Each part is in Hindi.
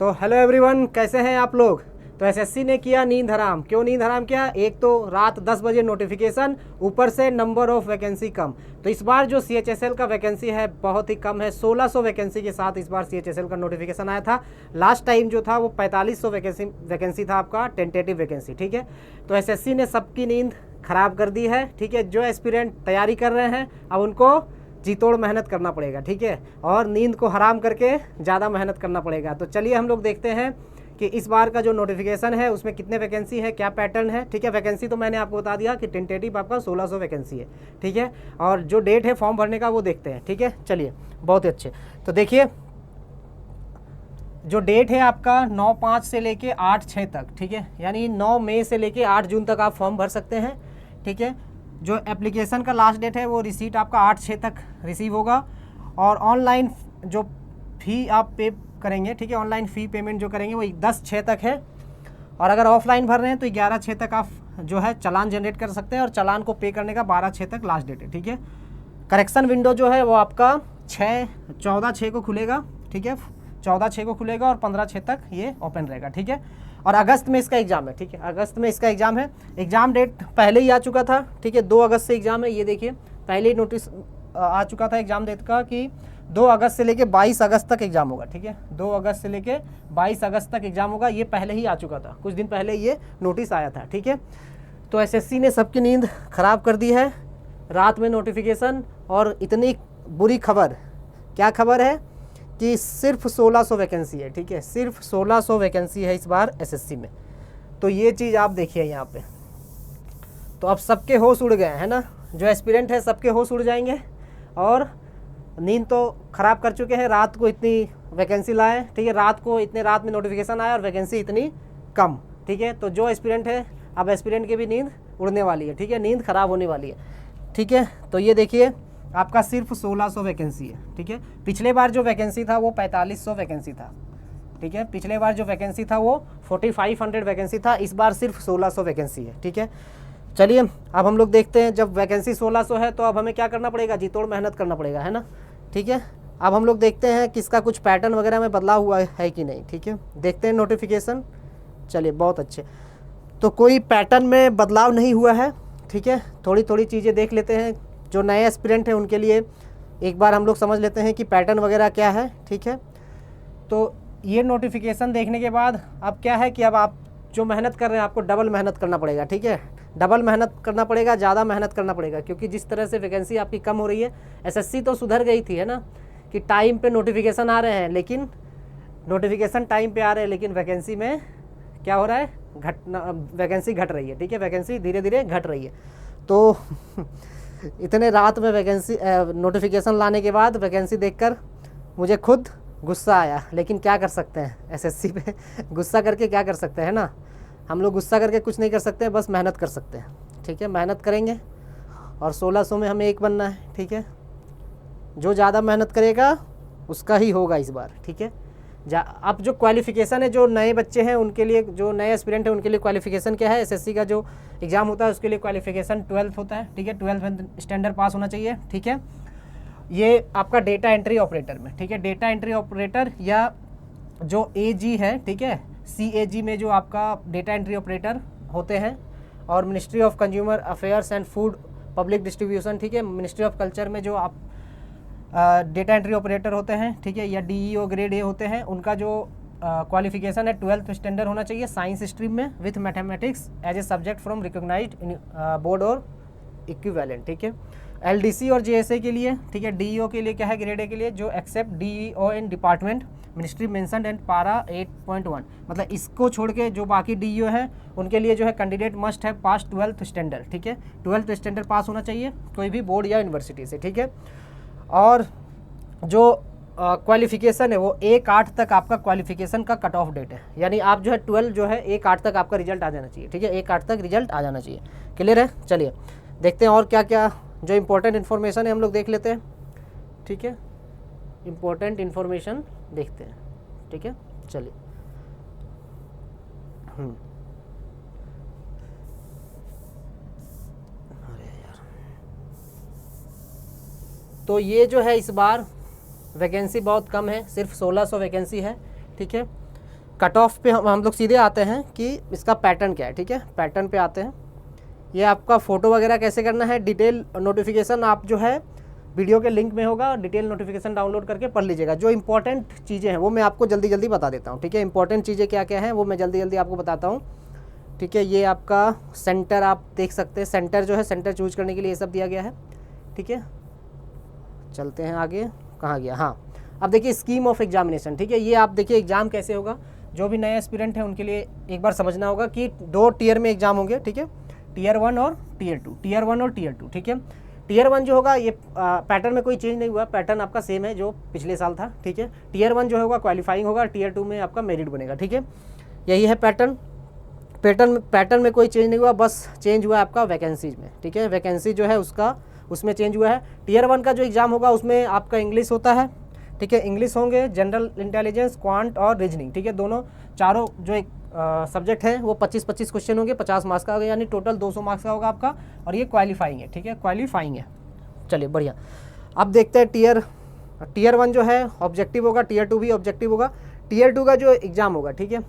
तो हेलो एवरीवन, कैसे हैं आप लोग। तो एसएससी ने किया नींद हराम। क्यों नींद हराम किया? एक तो रात 10 बजे नोटिफिकेशन, ऊपर से नंबर ऑफ वैकेंसी कम। तो इस बार जो सीएचएसएल का वैकेंसी है बहुत ही कम है। 1600 वैकेंसी के साथ इस बार सीएचएसएल का नोटिफिकेशन आया था। लास्ट टाइम जो था वो 4500 वैकेंसी था आपका टेंटेटिव वैकेंसी। ठीक है, तो एसएससी ने सबकी नींद खराब कर दी है। ठीक है, जो एस्पिरेंट तैयारी कर रहे हैं अब उनको जी तोड़ मेहनत करना पड़ेगा। ठीक है, और नींद को हराम करके ज़्यादा मेहनत करना पड़ेगा। तो चलिए हम लोग देखते हैं कि इस बार का जो नोटिफिकेशन है उसमें कितने वैकेंसी है, क्या पैटर्न है। ठीक है, वैकेंसी तो मैंने आपको बता दिया कि टेंटेटिव आपका 1600 वैकेंसी है। ठीक है, और जो डेट है फॉर्म भरने का वो देखते हैं। ठीक है, चलिए बहुत ही अच्छे। तो देखिए जो डेट है आपका 9/5 से लेके 8/6 तक। ठीक है, यानी 9 मई से लेके 8 जून तक आप फॉर्म भर सकते हैं। ठीक है, जो एप्लीकेशन का लास्ट डेट है वो रिसीट आपका 8/6 तक रिसीव होगा। और ऑनलाइन जो फ़ी आप पे करेंगे, ठीक है, ऑनलाइन फ़ी पेमेंट जो करेंगे वो 10/6 तक है। और अगर ऑफलाइन भर रहे हैं तो 11/6 तक आप जो है चालान जनरेट कर सकते हैं और चालान को पे करने का 12/6 तक लास्ट डेट है। ठीक है, करेक्शन विंडो जो है वो आपका 14/6 को खुलेगा। ठीक है, 14/6 को खुलेगा और 15/6 तक ये ओपन रहेगा। ठीक है, और अगस्त में इसका एग्ज़ाम है। ठीक है, अगस्त में इसका एग्ज़ाम है। एग्ज़ाम डेट पहले ही आ चुका था। ठीक है, 2 अगस्त से एग्ज़ाम है। ये देखिए पहले ही नोटिस आ चुका था एग्ज़ाम डेट का कि 2 अगस्त से लेके 22 अगस्त तक एग्ज़ाम होगा। ठीक है, 2 अगस्त से लेके 22 अगस्त तक एग्ज़ाम होगा। ये पहले ही आ चुका था, कुछ दिन पहले ये नोटिस आया था। ठीक है, तो एसएससी ने सबकी नींद ख़राब कर दी है। रात में नोटिफिकेशन और इतनी बुरी खबर, क्या खबर है कि सिर्फ 1600 वैकेंसी है। ठीक है, सिर्फ 1600 वैकेंसी है इस बार एसएससी में। तो ये चीज़ आप देखिए यहाँ पे। तो अब सबके होश उड़ गए हैं ना, जो एस्पिरेंट है सबके होश उड़ जाएंगे और नींद तो ख़राब कर चुके हैं। रात को इतनी वैकेंसी लाए, ठीक है, रात में नोटिफिकेशन आया और वैकेंसी इतनी कम। ठीक है, तो जो एस्पिरेंट है अब एस्पिरेंट की भी नींद उड़ने वाली है। ठीक है, नींद ख़राब होने वाली है। ठीक है, तो ये देखिए आपका सिर्फ 1600 वैकेंसी है। ठीक है, पिछले बार जो वैकेंसी था वो 4500 वैकेंसी था। ठीक है, पिछले बार जो वैकेंसी था वो 4500 वैकेंसी था। इस बार सिर्फ 1600 वैकेंसी है। ठीक है, चलिए अब हम लोग देखते हैं, जब वैकेंसी 1600 है तो अब हमें क्या करना पड़ेगा, जी तोड़ मेहनत करना पड़ेगा, है ना। ठीक है, अब हम लोग देखते हैं कि इसका कुछ पैटर्न वगैरह में बदलाव हुआ है कि नहीं। ठीक है, देखते हैं नोटिफिकेशन। चलिए बहुत अच्छे, तो कोई पैटर्न में बदलाव नहीं हुआ है। ठीक है, थोड़ी थोड़ी चीज़ें देख लेते हैं। जो नए एस्पिरेंट हैं उनके लिए एक बार हम लोग समझ लेते हैं कि पैटर्न वगैरह क्या है। ठीक है, तो ये नोटिफिकेशन देखने के बाद अब क्या है कि अब आप जो मेहनत कर रहे हैं आपको डबल मेहनत करना पड़ेगा। ठीक है, डबल मेहनत करना पड़ेगा, ज़्यादा मेहनत करना पड़ेगा, क्योंकि जिस तरह से वैकेंसी आपकी कम हो रही है। एसएससी तो सुधर गई थी, है ना, कि टाइम पे नोटिफिकेशन आ रहे हैं, लेकिन नोटिफिकेशन टाइम पे आ रहे हैं लेकिन वैकेंसी में क्या हो रहा है, वैकेंसी घट रही है। ठीक है, वैकेंसी धीरे धीरे घट रही है। तो इतने रात में वैकेंसी नोटिफिकेशन लाने के बाद वैकेंसी देखकर मुझे खुद गुस्सा आया, लेकिन क्या कर सकते हैं, एसएससी पे गुस्सा करके क्या कर सकते हैं ना। हम लोग गुस्सा करके कुछ नहीं कर सकते, बस मेहनत कर सकते हैं। ठीक है, मेहनत करेंगे और 1600 में हमें एक बनना है। ठीक है, जो ज़्यादा मेहनत करेगा उसका ही होगा इस बार। ठीक है, अब जो क्वालिफ़िकेशन है, जो नए बच्चे हैं उनके लिए, जो नए एस्पिरेंट हैं उनके लिए क्वालिफ़िकेशन क्या है, एसएससी का जो एग्ज़ाम होता है उसके लिए क्वालिफ़िकेशन 12th होता है। ठीक है, 12th स्टैंडर्ड पास होना चाहिए। ठीक है, ये आपका डेटा एंट्री ऑपरेटर में, ठीक है, डेटा एंट्री ऑपरेटर या जो एजी है, ठीक है, सीएजी में जो आपका डेटा एंट्री ऑपरेटर होते हैं, और ministry of consumer affairs and food public distribution, ठीक है, मिनिस्ट्री ऑफ कल्चर में जो आप डेटा एंट्री ऑपरेटर होते हैं, ठीक है, या डीईओ ग्रेड ए होते हैं, उनका जो क्वालिफिकेशन है 12th स्टैंडर्ड होना चाहिए साइंस स्ट्रीम में with mathematics as a subject from recognized board और इक्विवेलेंट। ठीक है, एलडीसी और जेएसए के लिए, ठीक है, डीईओ के लिए क्या है, ग्रेड ए के लिए, जो except DEO in department ministry mentioned and para 8.1, मतलब इसको छोड़ के जो बाकी डीईओ हैं उनके लिए जो है कैंडिडेट मस्ट है पास 12th स्टैंडर्ड। ठीक है, 12th स्टैंडर्ड पास होना चाहिए कोई भी बोर्ड या यूनिवर्सिटी से। ठीक है, और जो क्वालिफिकेशन है वो 1/8 तक आपका क्वालिफिकेशन का कट ऑफ डेट है, यानी आप जो है 12 जो है 1/8 तक आपका रिजल्ट आ जाना चाहिए। ठीक है, 1/8 तक रिजल्ट आ जाना चाहिए। क्लियर है, चलिए देखते हैं और क्या क्या जो इम्पोर्टेंट इन्फॉर्मेशन है हम लोग देख लेते हैं। ठीक है, इम्पोर्टेंट इन्फॉर्मेशन देखते हैं। ठीक है, चलिए अरे यार, तो ये जो है इस बार वैकेंसी बहुत कम है, सिर्फ 1600 वैकेंसी है। ठीक है, कट ऑफ पे हम लोग सीधे आते हैं कि इसका पैटर्न क्या है, ठीक है। पैटर्न पे आते हैं। ये आपका फ़ोटो वगैरह कैसे करना है, डिटेल नोटिफिकेशन आप जो है वीडियो के लिंक में होगा, डिटेल नोटिफिकेशन डाउनलोड करके पढ़ लीजिएगा। जो इंपॉर्टेंट चीज़ें हैं वो मैं आपको जल्दी जल्दी बता देता हूँ, ठीक है। इंपॉर्टेंट चीज़ें क्या क्या हैं वो मैं जल्दी जल्दी आपको बताता हूँ, ठीक है। ये आपका सेंटर आप देख सकते हैं, सेंटर जो है सेंटर चूज करने के लिए ये सब दिया गया है, ठीक है। चलते हैं आगे, कहाँ गया, हाँ। अब देखिए स्कीम ऑफ एग्जामिनेशन, ठीक है। ये आप देखिए एग्ज़ाम कैसे होगा, जो भी नए एस्पिरेंट हैं उनके लिए एक बार समझना होगा कि 2 टियर में एग्ज़ाम होंगे, ठीक है। टियर 1 और टियर 2, टियर 1 और टियर 2, ठीक है। टियर 1 जो होगा ये पैटर्न में कोई चेंज नहीं हुआ, पैटर्न आपका सेम है जो पिछले साल था, ठीक है। टियर 1 जो होगा क्वालिफाइंग होगा, टियर 2 में आपका मेरिट बनेगा, ठीक है। यही है पैटर्न। पैटर्न में कोई चेंज नहीं हुआ, बस चेंज हुआ आपका वैकेंसीज में, ठीक है। वैकेंसी जो है उसमें चेंज हुआ है। टियर 1 का जो एग्ज़ाम होगा उसमें आपका इंग्लिश होता है, ठीक है। इंग्लिश होंगे, जनरल इंटेलिजेंस, क्वांट और रीजनिंग, ठीक है। दोनों चारों जो एक सब्जेक्ट है वो 25-25 क्वेश्चन होंगे, 50 मार्क्स का होगा, यानी टोटल 200 मार्क्स का होगा आपका। और ये क्वालिफाइंग है, ठीक है, क्वालिफाइंग है। चलिए बढ़िया। अब देखते हैं टियर 1 जो है ऑब्जेक्टिव होगा, टियर 2 भी ऑब्जेक्टिव होगा। टियर 2 का जो एग्ज़ाम होगा, ठीक है,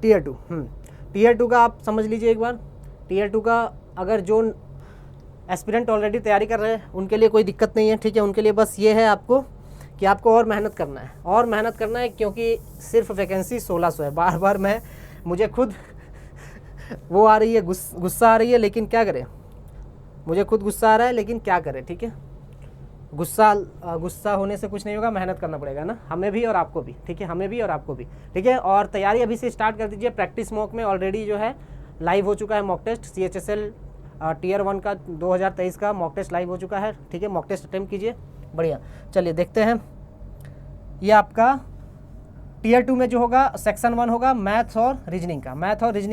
टियर 2 का आप समझ लीजिए एक बार। टियर 2 का अगर जो एस्पिरेंट ऑलरेडी तैयारी कर रहे हैं उनके लिए कोई दिक्कत नहीं है, ठीक है। उनके लिए बस ये है आपको कि आपको और मेहनत करना है, और मेहनत करना है, क्योंकि सिर्फ वैकेंसी 1600 है। बार बार मुझे खुद वो आ रही है, गुस्सा आ रही है, लेकिन क्या करें, मुझे खुद गुस्सा आ रहा है, लेकिन क्या करें, ठीक है। गुस्सा होने से कुछ नहीं होगा, मेहनत करना पड़ेगा ना, हमें भी और आपको भी, ठीक है, हमें भी और आपको भी, ठीक है। और तैयारी अभी से स्टार्ट कर दीजिए। प्रैक्टिस मॉक में ऑलरेडी जो है लाइव हो चुका है मॉक टेस्ट, CHSL टियर 1 का 2023 का मॉक टेस्ट लाइव हो चुका है, ठीक है। मॉक टेस्ट अटेम्प्ट कीजिए, बढ़िया। चलिए देखते हैं, ये आपका टियर 2 में जो होगा सेक्शन 1 होगा मैथ्स और रीजनिंग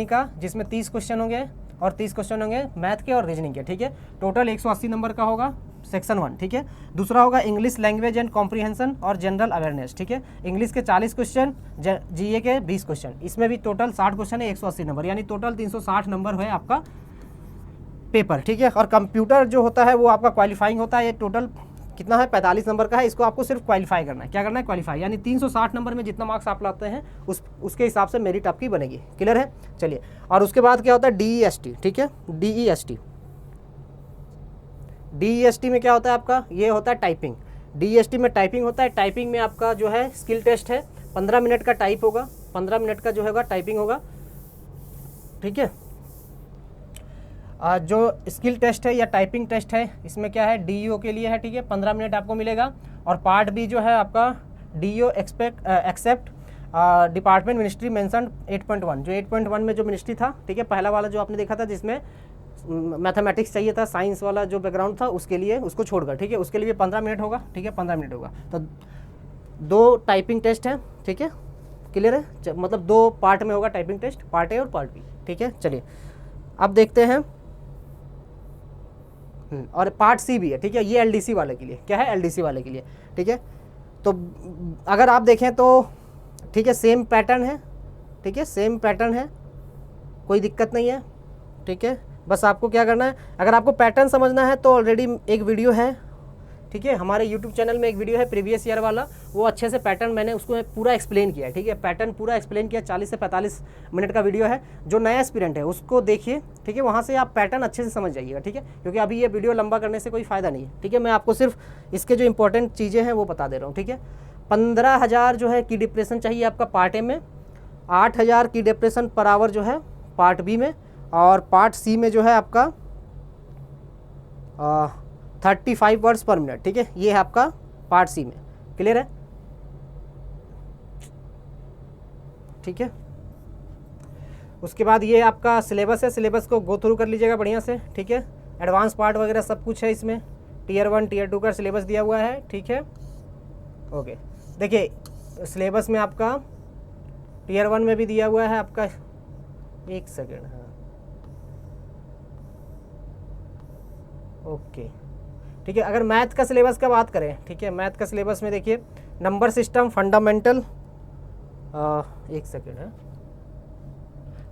का, जिसमें 30 क्वेश्चन होंगे और 30 क्वेश्चन होंगे मैथ के और रीजनिंग के, ठीक है। टोटल 180 नंबर का होगा सेक्शन 1, ठीक है। दूसरा होगा इंग्लिश लैंग्वेज एंड कॉम्प्रीहेंशन और जनरल अवेयरनेस, ठीक है। इंग्लिश के 40 क्वेश्चन, GA के 20 क्वेश्चन, इसमें भी टोटल 60 क्वेश्चन है, 180 नंबर, यानी टोटल 360 नंबर है आपका पेपर, ठीक है। और कंप्यूटर जो होता है वो आपका क्वालिफाइंग होता है। ये टोटल कितना है, 45 नंबर का है। इसको आपको सिर्फ क्वालिफाई करना है। क्या करना है, क्वालिफाई, यानी 360 नंबर में जितना मार्क्स आप लाते हैं उसके हिसाब से मेरिट आपकी बनेगी। क्लियर है, चलिए। और उसके बाद क्या होता है, DEST, ठीक है। DEST में क्या होता है आपका, ये होता है टाइपिंग। DEST में टाइपिंग होता है। टाइपिंग में आपका जो है स्किल टेस्ट है, 15 मिनट का टाइप होगा, 15 मिनट का जो होगा टाइपिंग होगा, ठीक है। जो स्किल टेस्ट है या टाइपिंग टेस्ट है, इसमें क्या है, DEO के लिए है, ठीक है। 15 मिनट आपको मिलेगा। और पार्ट बी जो है आपका DEO except department ministry mention 8.1, जो 8.1 में जो मिनिस्ट्री था, ठीक है, पहला वाला जो आपने देखा था जिसमें मैथमेटिक्स चाहिए था, साइंस वाला जो बैकग्राउंड था, उसके लिए, उसको छोड़कर, ठीक है, उसके लिए 15 मिनट होगा, ठीक है, 15 मिनट होगा। तो 2 टाइपिंग टेस्ट हैं, ठीक है, क्लियर है। मतलब 2 पार्ट में होगा टाइपिंग टेस्ट, पार्ट ए और पार्ट बी, ठीक है। चलिए अब देखते हैं, और पार्ट सी भी है, ठीक है। ये LDC वाले के लिए, क्या है, LDC वाले के लिए, ठीक है। तो अगर आप देखें तो ठीक है, सेम पैटर्न है, ठीक है, सेम पैटर्न है, कोई दिक्कत नहीं है, ठीक है। बस आपको क्या करना है, अगर आपको पैटर्न समझना है तो ऑलरेडी एक वीडियो है, ठीक है, हमारे YouTube चैनल में एक वीडियो है प्रीवियस ईयर वाला, वो अच्छे से पैटर्न मैंने उसको पूरा एक्सप्लेन किया है, ठीक है। पैटर्न पूरा एक्सप्लेन किया, 40 से 45 मिनट का वीडियो है। जो नया एस्पिरेंट है उसको देखिए, ठीक है, वहाँ से आप पैटर्न अच्छे से समझ जाइएगा, ठीक है, क्योंकि अभी ये वीडियो लंबा करने से कोई फ़ायदा नहीं है, ठीक है। मैं आपको सिर्फ इसके जो इंपॉर्टेंट चीज़ें हैं वो बता दे रहा हूँ, ठीक है। 15,000 जो है की डिप्रेशन चाहिए आपका पार्ट ए में, 8,000 की डिप्रेशन पर आवर जो है पार्ट बी में, और पार्ट सी में जो है आपका 35 वर्ड्स पर मिनट, ठीक है। ये है आपका पार्ट सी में, क्लियर है, ठीक है। उसके बाद ये आपका सिलेबस है, सिलेबस को गो थ्रू कर लीजिएगा बढ़िया से, ठीक है। एडवांस पार्ट वगैरह सब कुछ है इसमें, टियर 1 टियर 2 का सिलेबस दिया हुआ है, ठीक है। ओके, देखिए सिलेबस में आपका टियर 1 में भी दिया हुआ है आपका, एक सेकेंड, हाँ, ओके, ठीक है। अगर मैथ का सिलेबस का बात करें, ठीक है, मैथ का सिलेबस में देखिए नंबर सिस्टम फंडामेंटल, एक सेकेंड है,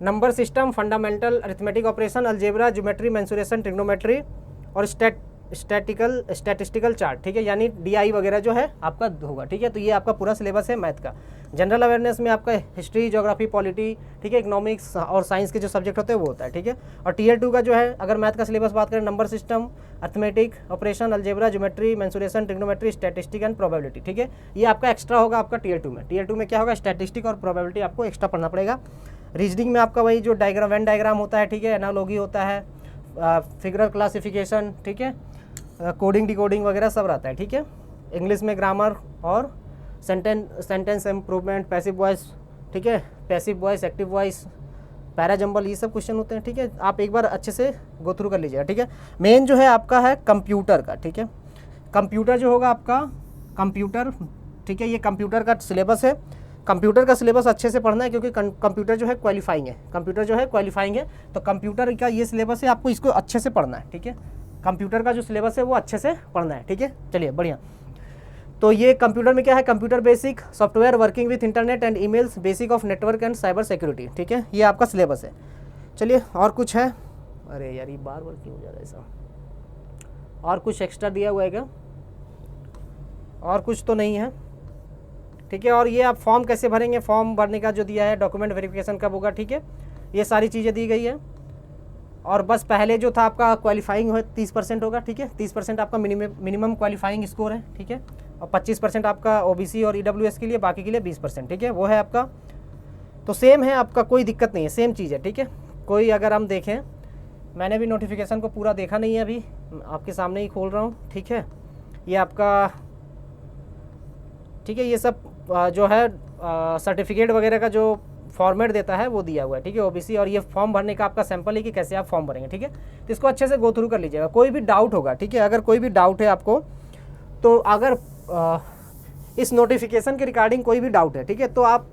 number system fundamental arithmetic operation, algebra, geometry, mensuration, trigonometry और स्टैटिस्टिकल चार्ट, ठीक है, यानी DI वगैरह जो है आपका होगा, ठीक है। तो ये आपका पूरा सिलेबस है मैथ का। जनरल अवेयरनेस में आपका हिस्ट्री, ज्योग्राफी, पॉलिटी, ठीक है, इकोनॉमिक्स और साइंस के जो सब्जेक्ट होते हैं वो होता है, ठीक है। और Tier 2 का जो है, अगर मैथ का सिलेबस बात करें, number system, arithmetic, operation, algebra, geometry, mensuration, trigonometry, statistic and probability, ठीक है। ये आपका एक्स्ट्रा होगा आपका Tier 2 में। Tier 2 में क्या होगा, स्टैटिस्टिक और प्रोबेबिलिटी आपको एक्स्ट्रा पढ़ना पड़ेगा। रीजनिंग में आपका वही जो डायग्राम, वेन डायग्राम होता है, ठीक है, एनालॉजी होता है, फिगर क्लासिफिकेशन, ठीक है, कोडिंग डिकोडिंग वगैरह सब रहता है, ठीक है। इंग्लिश में ग्रामर और सेंटेंस इम्प्रूवमेंट, पैसिव वॉइस, ठीक है, passive voice, active voice, parajumble, ये सब क्वेश्चन होते हैं, ठीक है। आप एक बार अच्छे से गो थ्रू कर लीजिएगा, ठीक है। मेन जो है आपका है कंप्यूटर का, ठीक है। कंप्यूटर जो होगा आपका कंप्यूटर, ठीक है, ये कंप्यूटर का सिलेबस है। कंप्यूटर का सिलेबस अच्छे से पढ़ना है क्योंकि कंप्यूटर जो है क्वालिफाइंग है, कंप्यूटर जो है क्वालिफाइंग है। तो कंप्यूटर का ये सिलेबस है, आपको इसको अच्छे से पढ़ना है, ठीक है। कंप्यूटर का जो सिलेबस है वो अच्छे से पढ़ना है, ठीक है। चलिए बढ़िया। तो ये कंप्यूटर में क्या है, computer basic, software working with internet and emails, basic of network and cyber security, ठीक है, ये आपका सिलेबस है। चलिए और कुछ है, अरे यार ये बार बार क्यों हो जा रहा है ऐसा, और कुछ एक्स्ट्रा दिया हुआ है क्या, और कुछ तो नहीं है, ठीक है। और ये आप फॉर्म कैसे भरेंगे, फॉर्म भरने का जो दिया है, डॉक्यूमेंट वेरिफिकेशन कब होगा, ठीक है, ये सारी चीज़ें दी गई है। और बस पहले जो था आपका क्वालिफाइंग है 30% होगा, ठीक है, 30% आपका मिनिमम क्वालिफाइंग स्कोर है, ठीक है। और 25% आपका OBC और EWS के लिए, बाकी के लिए 20%, ठीक है, वो है आपका। तो सेम है आपका, कोई दिक्कत नहीं है, सेम चीज़ है, ठीक है। कोई अगर हम देखें, मैंने भी नोटिफिकेशन को पूरा देखा नहीं है, अभी आपके सामने ही खोल रहा हूँ, ठीक है। ये आपका, ठीक है, ये सब जो है सर्टिफिकेट वगैरह का जो फॉर्मेट देता है वो दिया हुआ है, ठीक है, OBC। और ये फॉर्म भरने का आपका सैंपल है कि कैसे आप फॉर्म भरेंगे, ठीक है। तो इसको अच्छे से गो थ्रू कर लीजिएगा। कोई भी डाउट होगा, ठीक है, अगर कोई भी डाउट है आपको, तो अगर इस नोटिफिकेशन के रिगार्डिंग कोई भी डाउट है, ठीक है, तो आप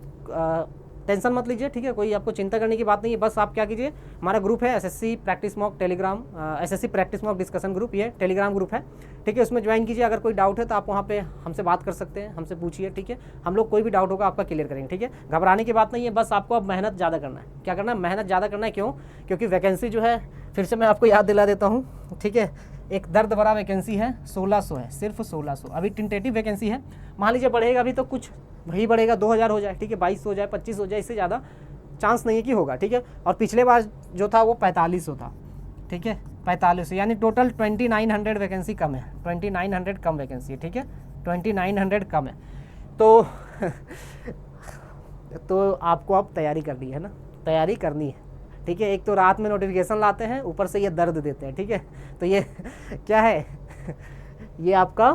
टेंशन मत लीजिए, ठीक है, कोई आपको चिंता करने की बात नहीं है। बस आप क्या कीजिए, हमारा ग्रुप है SSC practice mock Telegram, SSC practice mock discussion group, ये टेलीग्राम ग्रुप है, ठीक है, उसमें ज्वाइन कीजिए। अगर कोई डाउट है तो आप वहाँ पे हमसे बात कर सकते हैं, हमसे पूछिए, ठीक है। हम लोग कोई भी डाउट होगा आपका क्लियर करेंगे, ठीक है। घबराने की बात नहीं है, बस आपको अब मेहनत ज़्यादा करना है। क्या करना है, मेहनत ज़्यादा करना है। क्यों, क्योंकि वैकेंसी जो है, फिर से मैं आपको याद दिला देता हूँ, ठीक है, एक दर्द भरा वैकेंसी है, 1600 है, सिर्फ 1600। अभी टेंटेटिव वैकेंसी है, मान लीजिए बढ़ेगा अभी तो कुछ वही बढ़ेगा, 2000 हो जाए, ठीक है, 22 हो जाए, 25 हो जाए, इससे ज़्यादा चांस नहीं है कि होगा, ठीक है। और पिछले बार जो था वो 4500 था, ठीक है, 4500, यानी टोटल 2900 वैकेंसी कम है, 2900 कम वैकेंसी है, ठीक है, 2900 कम है। तो आपको अब तैयारी करनी है ना, तैयारी करनी है, ठीक है। एक तो रात में नोटिफिकेशन लाते हैं, ऊपर से ये दर्द देते हैं, ठीक है। तो ये क्या है, ये आपका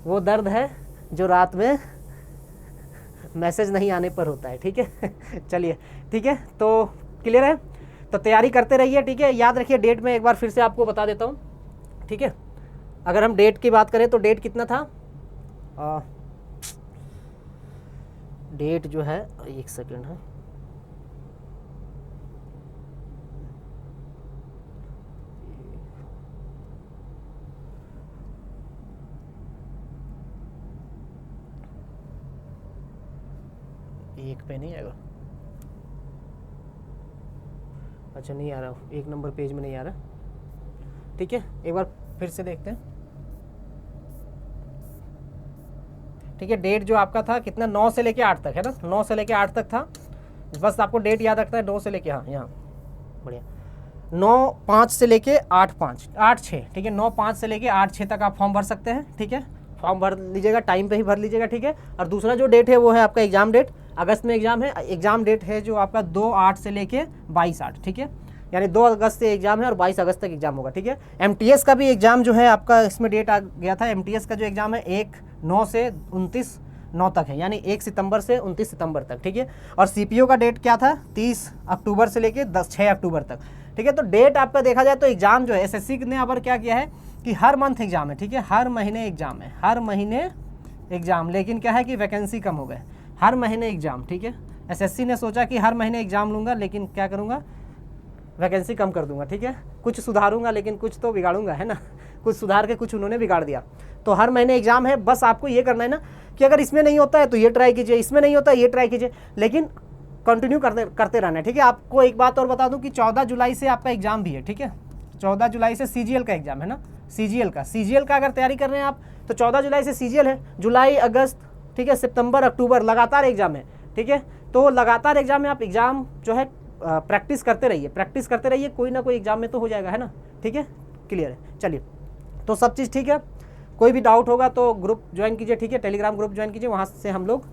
वो दर्द है जो रात में मैसेज नहीं आने पर होता है, ठीक है। चलिए ठीक है, तो क्लियर है। तो तैयारी करते रहिए, ठीक है। याद रखिए, डेट में एक बार फिर से आपको बता देता हूँ, ठीक है। अगर हम डेट की बात करें तो डेट कितना था, डेट जो है, एक सेकेंड है, एक पे नहीं आएगा, अच्छा नहीं आ रहा, 1 नंबर पेज में नहीं आ रहा, ठीक है। एक बार फिर से देखते हैं, ठीक है। डेट जो आपका था कितना, 9 से लेके 8 तक है ना, 9 से लेके 8 तक था। बस आपको डेट याद रखना है, 9 से लेके, हाँ यहाँ बढ़िया, 9/5 से लेके 8/6, ठीक है, 9/5 से लेके 8/6 तक आप फॉर्म भर सकते हैं, ठीक है। फॉर्म भर लीजिएगा, टाइम पे ही भर लीजिएगा, ठीक है। और दूसरा जो डेट है वो है आपका एग्जाम डेट, अगस्त में एग्जाम है। एग्जाम डेट है जो आपका 2/8 से लेके 22/8, ठीक है, यानी 2 अगस्त से एग्जाम है और 22 अगस्त तक एग्जाम होगा, ठीक है। MTS का भी एग्जाम जो है आपका, इसमें डेट आ गया था, MTS का जो एग्जाम है 1/9 से 29/9 तक है, यानी 1 सितंबर से 29 सितंबर तक, ठीक है। और CPO का डेट क्या था, 30 अक्टूबर से लेके 6 अक्टूबर तक, ठीक है। तो डेट आपका देखा जाए तो एग्जाम जो है, SSC ने यहाँ पर क्या किया है कि हर मंथ एग्जाम है, ठीक है, हर महीने एग्जाम है, हर महीने एग्जाम। लेकिन क्या है कि वैकेंसी कम हो गए, हर महीने एग्जाम, ठीक है। SSC ने सोचा कि हर महीने एग्जाम लूँगा, लेकिन क्या करूँगा, वैकेंसी कम कर दूंगा, ठीक है। कुछ सुधारूंगा लेकिन कुछ तो बिगाड़ूंगा, है ना, कुछ सुधार के कुछ उन्होंने बिगाड़ दिया। तो हर महीने एग्जाम है, बस आपको ये करना है ना कि अगर इसमें नहीं होता है तो ये ट्राई कीजिए, इसमें नहीं होता है ये ट्राई कीजिए, लेकिन कंटिन्यू करते रहना है, ठीक है। आपको एक बात और बता दूं कि 14 जुलाई से आपका एग्जाम भी है, ठीक है, 14 जुलाई से CGL का एग्ज़ाम है ना, CGL का अगर तैयारी कर रहे हैं आप तो 14 जुलाई से CGL है, जुलाई अगस्त, ठीक है, सितंबर अक्टूबर लगातार एग्ज़ाम है, ठीक है। तो लगातार एग्ज़ाम में आप एग्ज़ाम जो है प्रैक्टिस करते रहिए, कोई ना कोई एग्ज़ाम में तो हो जाएगा, है ना, ठीक है, क्लियर है। चलिए, तो सब चीज़ ठीक है, कोई भी डाउट होगा तो ग्रुप ज्वाइन कीजिए, ठीक है, टेलीग्राम ग्रुप ज्वाइन कीजिए, वहाँ से हम लोग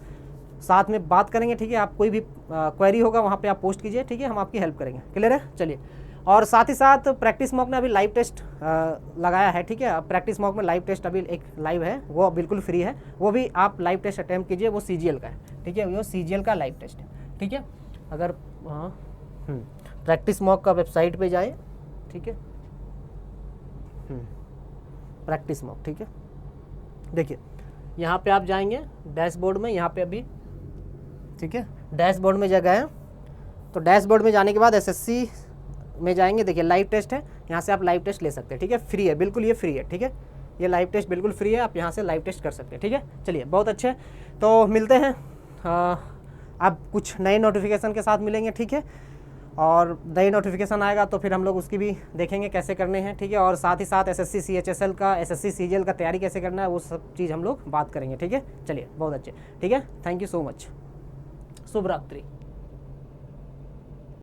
साथ में बात करेंगे, ठीक है। आप कोई भी क्वेरी होगा वहाँ पे आप पोस्ट कीजिए, ठीक है, हम आपकी हेल्प करेंगे, क्लियर है। चलिए, और साथ ही साथ प्रैक्टिस मॉक ने अभी लाइव टेस्ट लगाया है, ठीक है। अब प्रैक्टिस मॉक में लाइव टेस्ट अभी एक लाइव है, वो बिल्कुल फ्री है, वो भी आप लाइव टेस्ट अटैम्प्ट कीजिए, वो CGL का है, ठीक है, वो CGL का लाइव टेस्ट है, ठीक है। अगर प्रैक्टिस मॉक का वेबसाइट पे जाए, ठीक है, प्रैक्टिस मॉक, ठीक है, देखिए यहाँ पे आप जाएंगे डैशबोर्ड में, यहाँ पे अभी, ठीक है, डैशबोर्ड में जगह है, तो डैशबोर्ड में जाने के बाद SSC में जाएंगे, देखिए लाइव टेस्ट है, यहाँ से आप लाइव टेस्ट ले सकते हैं, ठीक है, फ्री है, बिल्कुल ये फ्री है, ठीक है, ये लाइव टेस्ट बिल्कुल फ्री है, आप यहाँ से लाइव टेस्ट कर सकते हैं, ठीक है। चलिए, बहुत अच्छे, तो मिलते हैं, आप कुछ नए नोटिफिकेशन के साथ मिलेंगे, ठीक है, और नई नोटिफिकेशन आएगा तो फिर हम लोग उसकी भी देखेंगे कैसे करने हैं, ठीक है, और साथ ही साथ SSC CHSL का, SSC CGL का तैयारी कैसे करना है, वो सब चीज़ हम लोग बात करेंगे, ठीक है। चलिए, बहुत अच्छे, ठीक है, थैंक यू सो मच, शुभ रात्रि।